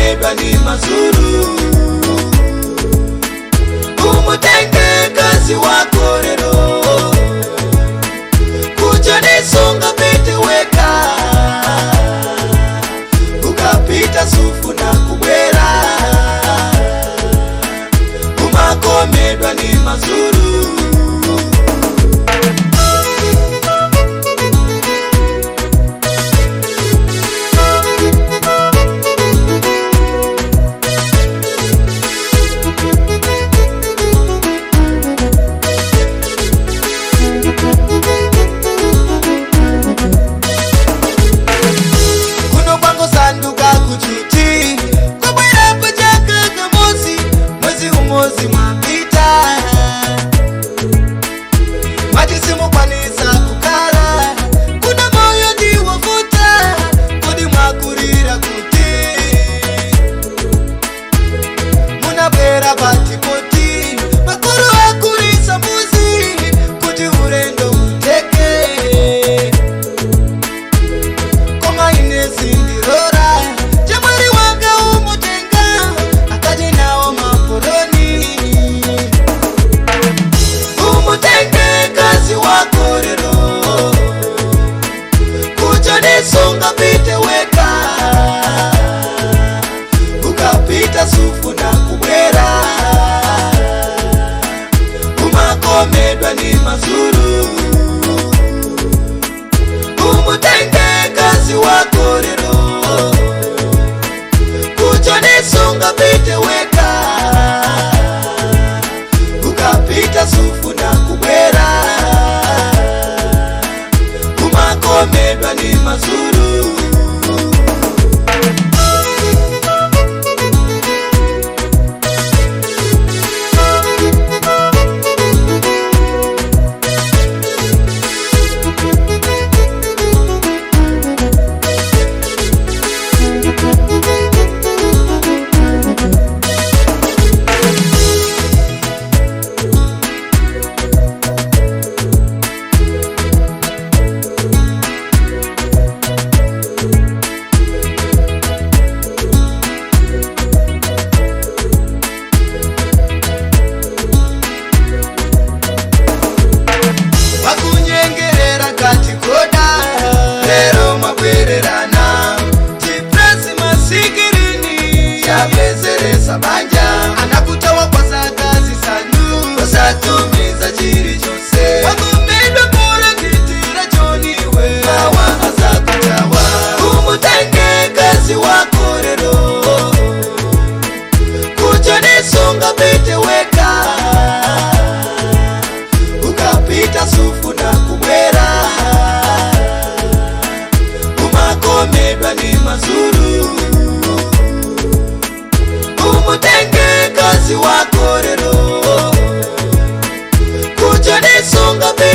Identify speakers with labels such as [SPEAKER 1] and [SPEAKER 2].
[SPEAKER 1] umakomedwa ni mazuru. Umutenge kazi wako rero, kuja nisunga pete weka, ukapita sufu na kubwera. Umakomedwa ni mazuru. Mwezi mwapita, matisimu kwanisa kukala, kuna moyo ndiwavuta, kodi mwakurira kuti, munabwera patipoti, makuru wakurisa muzi, kuti urendo mteke, koma inesi ndirora, jamari wanga umutenga, akaji nao maporoni. Umutenge kazi wako rero, kuja nisunga pite weka, ukapita sufu na kubwera. Umakomedwa ni mazuru. Umutenge kazi wako rero, kuja nisunga pite weka, ukapita sufu na kubwera. Umakomedwa ni mazuru. Banja anakutawa kwa sakazi sanu, usatumiza chiri chose, wakumedwa kura kitira choniwe, mawa aza kutawa. Umutenge kazi wako rero, kuja nisunga pete weka, ukapita sufu na kubwera. Umakomedwa ni mazuru. Umutenge kazi wako rero, kuja nisunga pete